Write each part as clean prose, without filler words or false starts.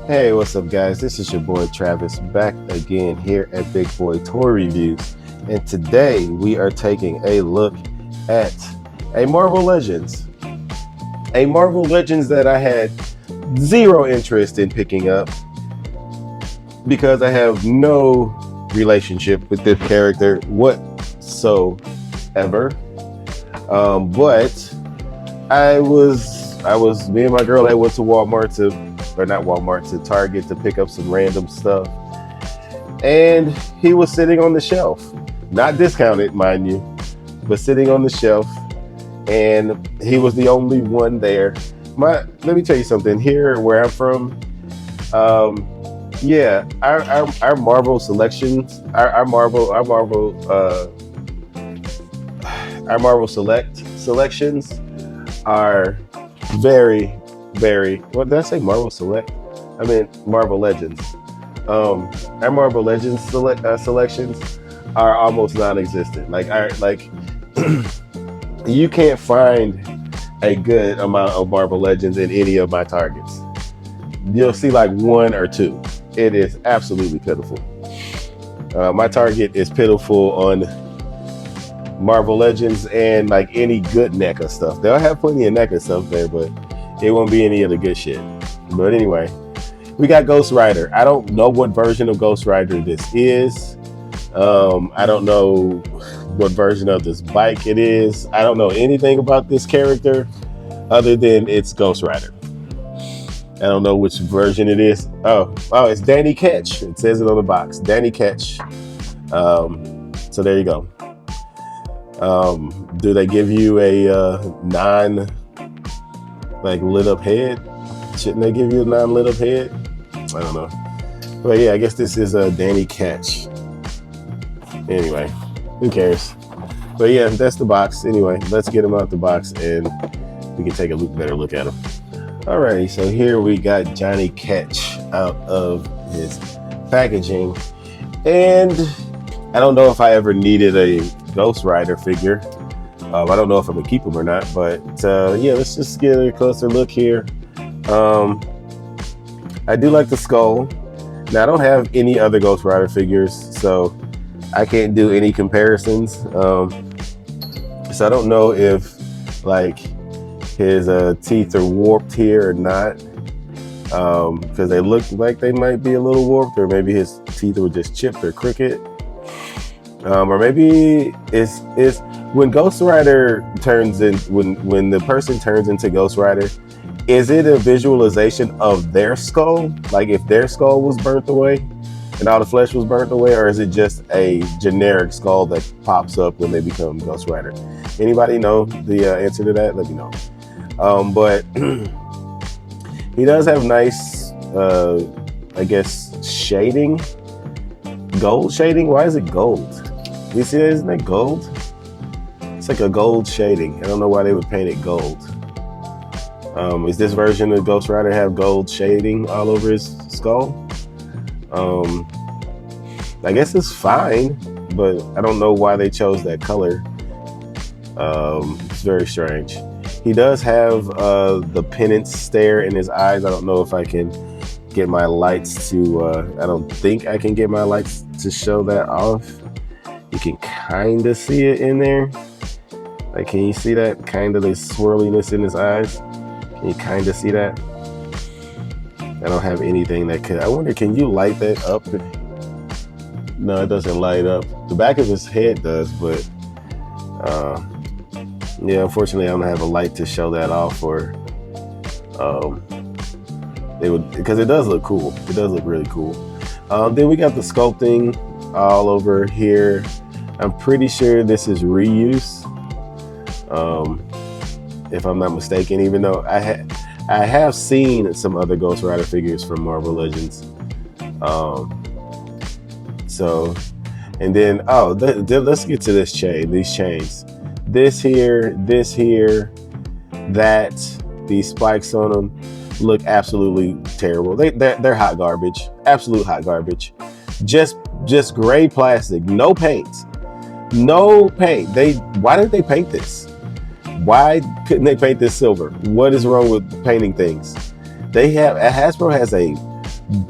Hey, what's up, guys? This is your boy Travis back again here at Big Boy Toy Reviews. And today we are taking a look at a Marvel Legends. A Marvel Legends that I had zero interest in picking up because I have no relationship with this character whatsoever. But me and my girl, I went to Walmart or not Walmart, to Target to pick up some random stuff. And he was sitting on the shelf, not discounted, mind you, but sitting on the shelf. And he was the only one there. Let me tell you something. Here, where I'm from, our Marvel selections, our Marvel selections are very, very. What did I say? Marvel Select? I mean Marvel Legends. Our Marvel Legends selections are almost non-existent. You can't find a good amount of Marvel Legends in any of my Targets. You'll see like one or two. It is absolutely pitiful. My Target is pitiful on Marvel Legends and like any good NECA stuff. They'll have plenty of NECA stuff there, but it won't be any of the good shit. But anyway, we got Ghost Rider. I don't know what version of Ghost Rider this is. I don't know what version of this bike it is. I don't know anything about this character other than it's Ghost Rider. I don't know which version it is. Oh, it's Danny Ketch. It says it on the box. Danny Ketch. So there you go. Do they give you a lit up head? Shouldn't they give you a non-lit up head? I don't know. But yeah, I guess this is a Danny Ketch. Anyway, who cares? But yeah, that's the box. Anyway, let's get him out the box and we can take a better look at him. Alrighty, so here we got Johnny Ketch out of his packaging. And I don't know if I ever needed a Ghost Rider figure. I don't know if I'm gonna keep him or not, but yeah, let's just get a closer look here. I do like the skull. Now I don't have any other Ghost Rider figures, so I can't do any comparisons. So I don't know if like his teeth are warped here or not, because they look like they might be a little warped, or maybe his teeth were just chipped or crooked. Or maybe it's when Ghost Rider turns in, when the person turns into Ghost Rider, is it a visualization of their skull? Like if their skull was burnt away and all the flesh was burnt away, or is it just a generic skull that pops up when they become Ghost Rider? Anybody know the answer to that? Let me know. But he does have nice, I guess, shading. Gold shading? Why is it gold? You see that? Isn't that gold? It's like a gold shading. I don't know why they would paint it gold. Is this version of Ghost Rider have gold shading all over his skull? I guess it's fine, but I don't know why they chose that color. It's very strange. He does have the penance stare in his eyes. I don't know if I can get my lights to, I don't think I can get my lights to show that off. You can kind of see it in there. Like, can you see that? Kind of the swirliness in his eyes. Can you kind of see that? I don't have anything that could. I wonder, can you light that up? No, it doesn't light up. The back of his head does, but yeah, unfortunately, I don't have a light to show that off, or they would, because it does look cool. It does look really cool. Then we got the sculpting all over here. I'm pretty sure this is reuse, if I'm not mistaken, even though I have seen some other Ghost Rider figures from Marvel Legends. So, and then, let's get to this chain, these chains. This here, these spikes on them look absolutely terrible. They're hot garbage, absolute hot garbage. Just gray plastic, no paint. Why didn't they paint this? Why couldn't they paint this silver? What is wrong with painting things? Hasbro has a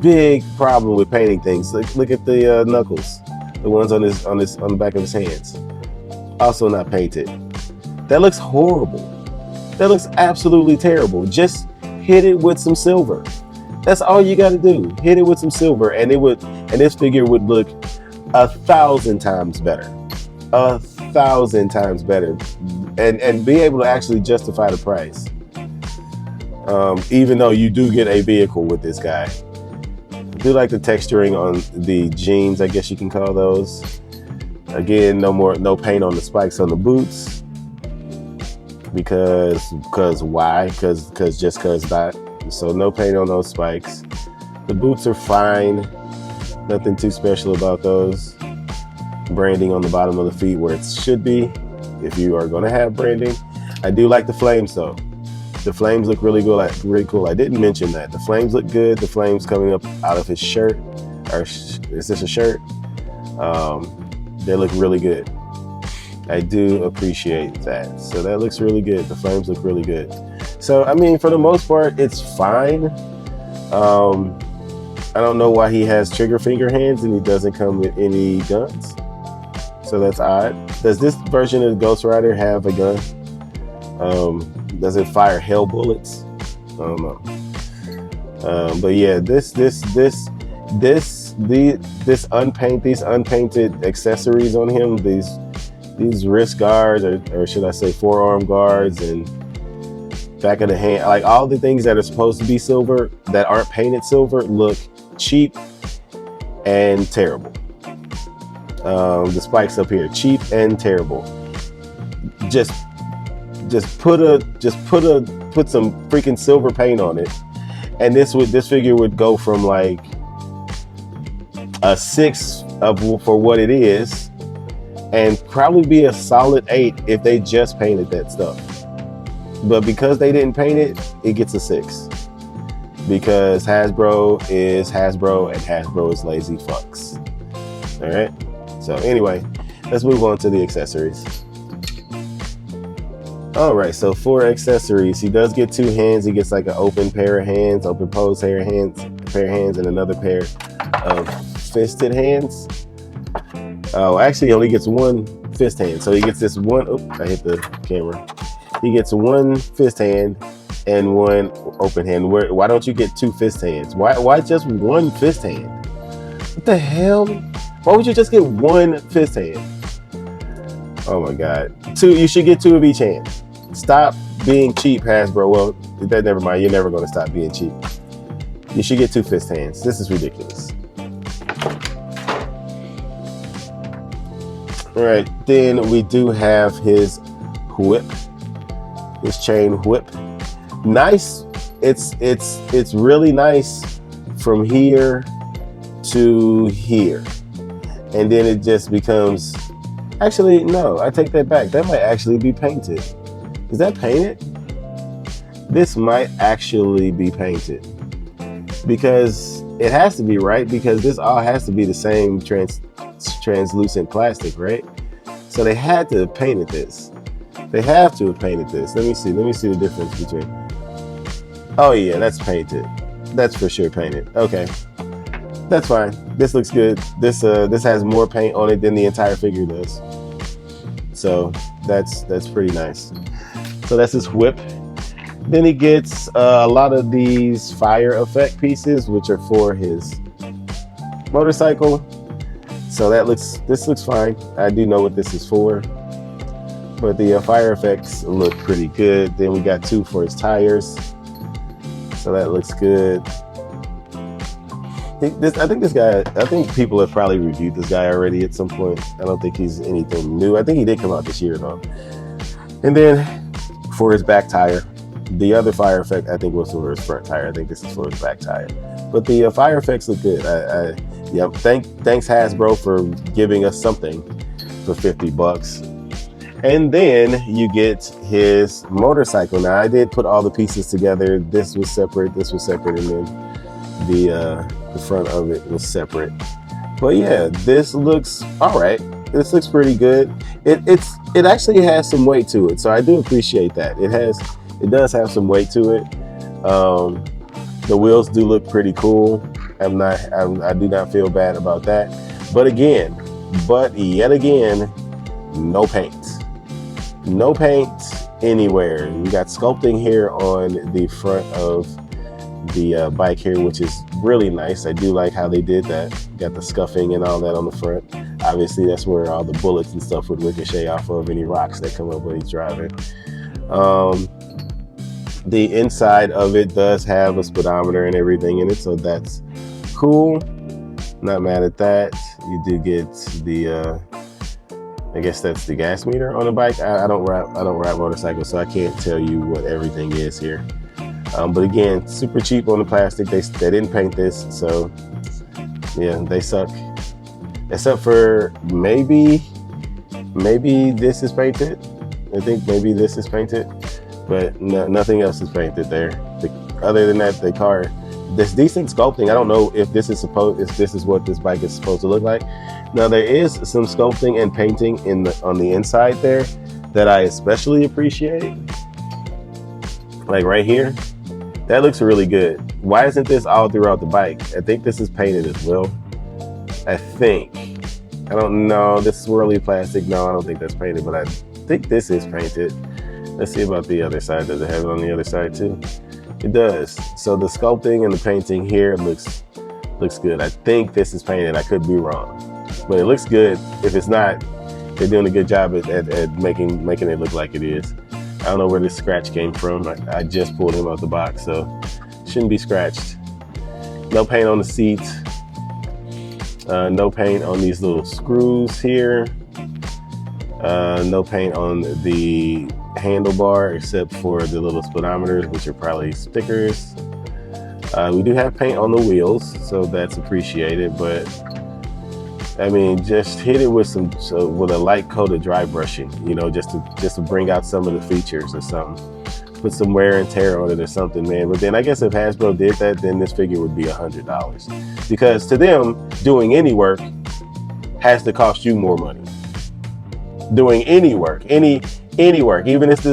Big problem with painting things. Look at the knuckles, the ones on the back of his hands. Also not painted. That looks horrible. That looks absolutely terrible. Just hit it with some silver. That's all you got to do. Hit it with some silver, and this figure would look 1,000 times better. 1,000 times better, and be able to actually justify the price. Even though you do get a vehicle with this guy. I do like the texturing on the jeans, I guess you can call those. Again, no paint on the spikes on the boots. Because why? Because not. So no paint on those spikes. The boots are fine. Nothing too special about those. Branding on the bottom of the feet where it should be, if you are going to have branding. I do like the flames though. The flames look really good, really cool. I didn't mention that. The flames look good. The flames coming up out of his shirt, or is this a shirt? They look really good. I do appreciate that. So that looks really good. The flames look really good. So, I mean, for the most part, it's fine. I don't know why he has trigger finger hands and he doesn't come with any guns. So that's odd. Does this version of Ghost Rider have a gun? Does it fire hell bullets? I don't know. But yeah, these unpainted accessories on him, these wrist guards, or should I say forearm guards, and back of the hand, like all the things that are supposed to be silver that aren't painted silver, look cheap and terrible. The spikes up here, cheap and terrible. Just put some freaking silver paint on it, and this figure would go from like a 6 for what it is, and probably be a solid 8 if they just painted that stuff. But because they didn't paint it, it gets a 6. Because Hasbro is Hasbro, and Hasbro is lazy fucks. All right. So anyway, let's move on to the accessories. All right, so for accessories, he does get 2 hands. He gets like an open pair of hands, open pose pair of hands, and another pair of fisted hands. Oh, actually, he only gets 1 fist hand. So he gets this one. Oh, I hit the camera. He gets 1 fist hand and 1 open hand. Why don't you get 2 fist hands? Why just 1 fist hand? What the hell? Why would you just get 1 fist hand? Oh my God. 2. You should get 2 of each hand. Stop being cheap, Hasbro. Well, never mind. You're never going to stop being cheap. You should get 2 fist hands. This is ridiculous. All right. Then we do have his whip, his chain whip. Nice. It's really nice from here to here, and then it just becomes. Actually, no. I take that back. That might actually be painted. Is that painted? This might actually be painted, because it has to be, right? Because this all has to be the same translucent plastic, right? So they had to have painted this. They have to have painted this. Let me see the difference between. Oh yeah, that's painted. That's for sure painted. Okay, that's fine. This looks good. This has more paint on it than the entire figure does. So that's pretty nice. So that's his whip. Then he gets a lot of these fire effect pieces, which are for his motorcycle. So this looks fine. I do know what this is for, but the fire effects look pretty good. Then we got 2 for his tires. So that looks good. I think people have probably reviewed this guy already at some point. I don't think he's anything new. I think he did come out this year though. And then for his back tire, the other fire effect I think was for his front tire. I think this is for his back tire. But the fire effects look good. Yeah. Thanks Hasbro for giving us something for $50. And then you get his motorcycle. Now I did put all the pieces together. This was separate, and then the front of it was separate. But yeah, this looks all right. This looks pretty good. It actually has some weight to it, so I do appreciate that. It does have some weight to it. The wheels do look pretty cool. I do not feel bad about that. But yet again, no paint. No paint anywhere. We got sculpting here on the front of the bike here, which is really nice. I do like how they did that. Got the scuffing and all that on the front. Obviously, that's where all the bullets and stuff would ricochet off of any rocks that come up when he's driving. The inside of it does have a speedometer and everything in it, so that's cool. Not mad at that. You do get the I guess that's the gas meter on the bike. I don't ride motorcycles, so I can't tell you what everything is here. But again, super cheap on the plastic. They didn't paint this, so yeah, they suck. Except for maybe this is painted. I think maybe this is painted, but nothing else is painted there. Other than that, the car, there's decent sculpting. I don't know if this is what this bike is supposed to look like. Now there is some sculpting and painting on the inside there that I especially appreciate. Like right here, that looks really good. Why isn't this all throughout the bike? I think this is painted as well. I think. I don't know. This swirly plastic, no, I don't think that's painted, but I think this is painted. Let's see about the other side. Does it have it on the other side too? It does. So the sculpting and the painting here looks good. I think this is painted. I could be wrong, but it looks good. If it's not, they're doing a good job at making it look like it is. I don't know where this scratch came from. I just pulled him out the box, so shouldn't be scratched. No paint on the seat. No paint on these little screws here. No paint on the handlebar except for the little speedometers, which are probably stickers. We do have paint on the wheels, so that's appreciated, but I mean, just hit it with with a light coat of dry brushing, you know, just to bring out some of the features or something. Put some wear and tear on it or something, man. But then I guess if Hasbro did that, then this figure would be $100, because to them, doing any work has to cost you more money. Doing any work, any work, even if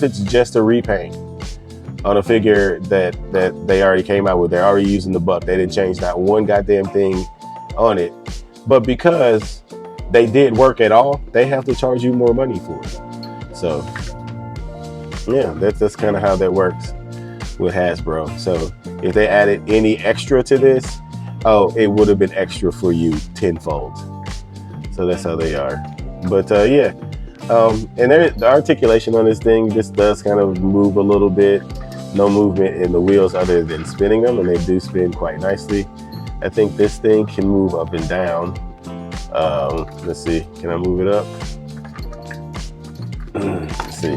it's just a repaint on a figure that they already came out with. They're already using the buck. They didn't change not one goddamn thing on it. But because they did work at all, they have to charge you more money for it. So yeah, that's kind of how that works with Hasbro. So if they added any extra to this, oh, it would have been extra for you tenfold. So that's how they are. But yeah, and the articulation on this thing, this does kind of move a little bit. No movement in the wheels other than spinning them, and they do spin quite nicely. I think this thing can move up and down. Let's see, can I move it up? Let's see.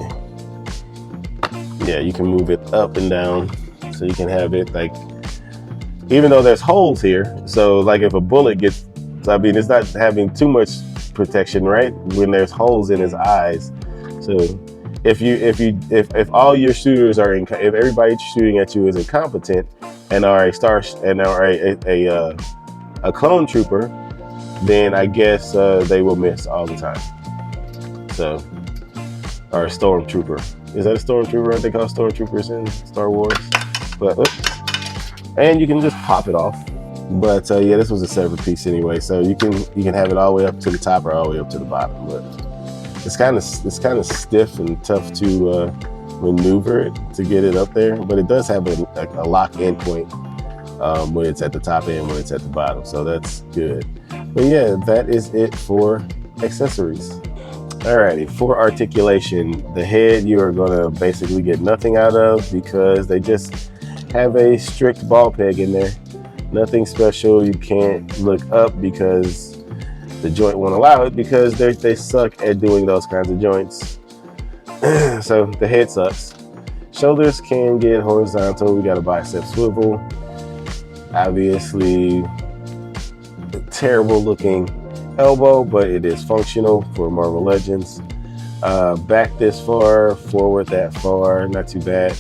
Yeah, you can move it up and down. So you can have it like, even though there's holes here, so like if a bullet gets, I mean, it's not having too much protection, right? When there's holes in his eyes. So if all your shooters are if everybody shooting at you is incompetent and are a clone trooper, then I guess they will miss all the time. So, or a stormtrooper. Is that a stormtrooper? Aren't they called stormtroopers in Star Wars? But and you can just pop it off. But yeah, this was a separate piece anyway, so you can have it all the way up to the top or all the way up to the bottom. But it's kind of stiff and tough to maneuver it to get it up there. But it does have a lock-in point when it's at the top and when it's at the bottom, so that's good. But yeah, that is it for accessories. Alrighty, for articulation, the head you are gonna basically get nothing out of because they just have a strict ball peg in there. Nothing special. You can't look up because the joint won't allow it, because they suck at doing those kinds of joints. So the head sucks. Shoulders can get horizontal. We got a bicep swivel. Obviously, a terrible looking elbow, but it is functional for Marvel Legends. Back this far, forward that far, not too bad.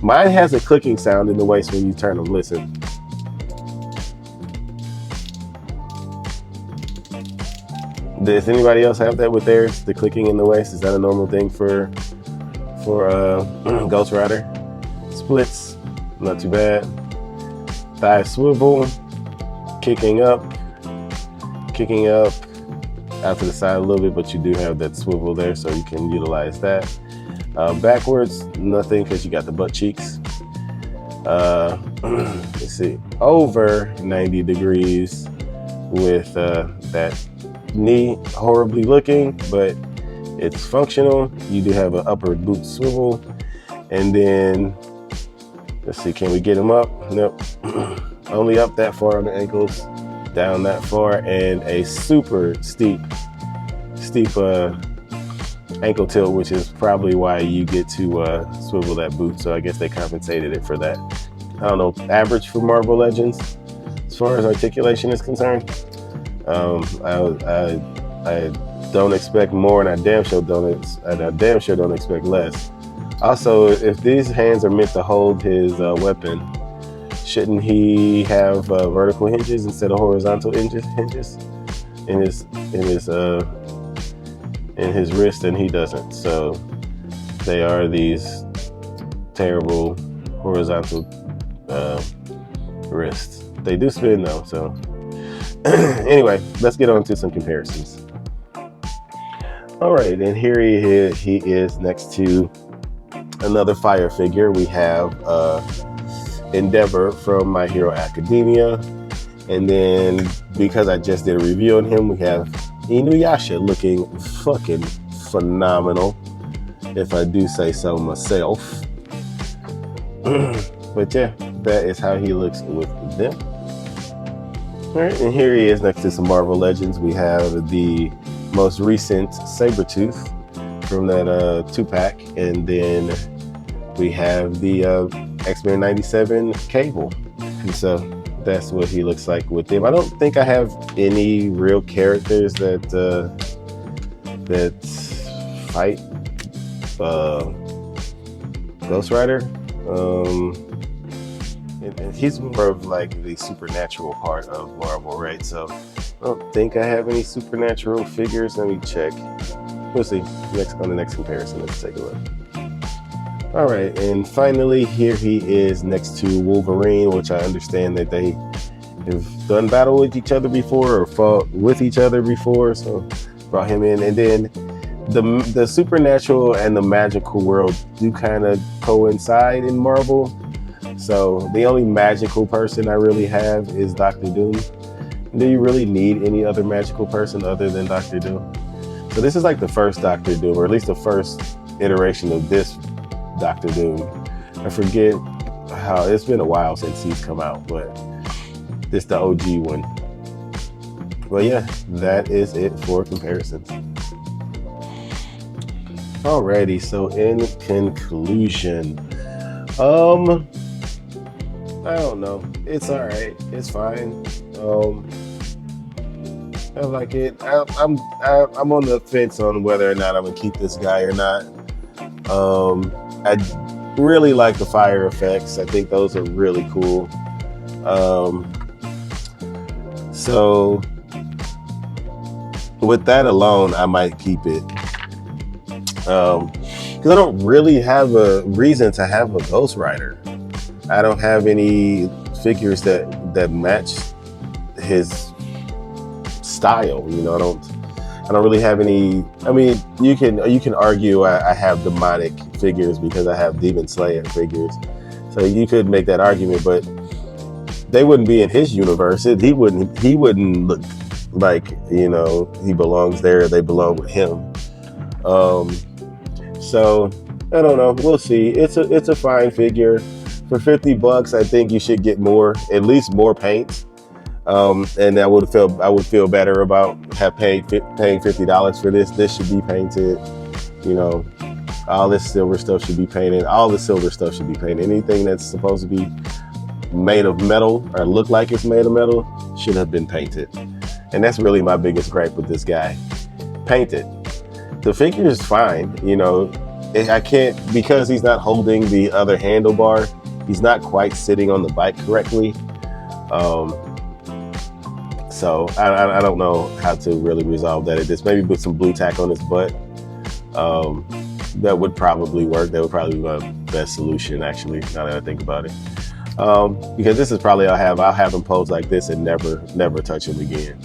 Mine has a clicking sound in the waist when you turn them. Listen. Does anybody else have that with theirs? The clicking in the waist, is that a normal thing for Ghost Rider? Splits, not too bad. thigh swivel, kicking up out to the side a little bit, but you do have that swivel there, so you can utilize that. Backwards, nothing, because you got the butt cheeks. Let's see, over 90 degrees with that knee horribly looking, but it's functional. You do have an upper boot swivel, and then let's see, can we get him up? Nope. Only up that far on the ankles, down that far, and a super steep ankle tilt, which is probably why you get to swivel that boot. So I guess they compensated it for that. I don't know, average for Marvel Legends as far as articulation is concerned. I don't expect more, and I damn sure don't expect less. Also, if these hands are meant to hold his weapon, shouldn't he have vertical hinges instead of horizontal hinges in his wrist? And he doesn't. So they are these terrible horizontal wrists. They do spin though. So anyway, let's get on to some comparisons. All right, and here he is next to another fire figure. We have Endeavor from My Hero Academia, and then because I just did a review on him, we have Inuyasha looking fucking phenomenal, if I do say so myself. But yeah, that is how he looks with them. All right, and here he is next to some Marvel Legends. We have the most recent Sabretooth from that 2-pack, and then we have the X-Men 97 Cable. And so that's what he looks like with them. I don't think I have any real characters that fight Ghost Rider. And he's more of like the supernatural part of Marvel, right? So I don't think I have any supernatural figures. Let me check. We'll see on the next comparison. Let's take a look. All right, and finally here he is next to Wolverine, which I understand that they have done battle with each other before or fought with each other before, so brought him in. And then the supernatural and the magical world do kind of coincide in Marvel. So the only magical person I really have is Doctor Doom. Do you really need any other magical person other than Doctor Doom? So this is like the first Doctor Doom, or at least the first iteration of this Doctor Doom. I forget how, it's been a while since he's come out, but this the OG one. But yeah, that is it for comparisons. Alrighty, so in conclusion, I don't know. It's all right. It's fine. I like it. I'm on the fence on whether or not I'm gonna keep this guy or not. I really like the fire effects. I think those are really cool. So with that alone, I might keep it. Because I don't really have a reason to have a Ghost Rider. I don't have any figures that match his style. You know, I don't really have any. I mean, you can argue I have demonic figures because I have Demon Slayer figures. So you could make that argument, but they wouldn't be in his universe. He wouldn't look like, you know, he belongs there. They belong with him. So I don't know. We'll see. It's a fine figure. For $50, I think you should get more, at least more paint. And I would feel better about paying $50 for this. This should be painted. You know, all this silver stuff should be painted. All the silver stuff should be painted. Anything that's supposed to be made of metal or look like it's made of metal should have been painted. And that's really my biggest gripe with this guy. Paint it. The figure is fine. You know, I can't, because he's not holding the other handlebar. He's not quite sitting on the bike correctly. So I don't know how to really resolve that at this. Maybe put some blue tack on his butt. That would probably work. That would probably be my best solution, actually, now that I think about it. Because this is probably I'll have him pose like this and never touch him again.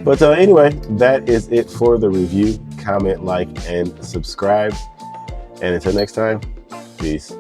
But anyway, that is it for the review. Comment, like, and subscribe. And until next time, peace.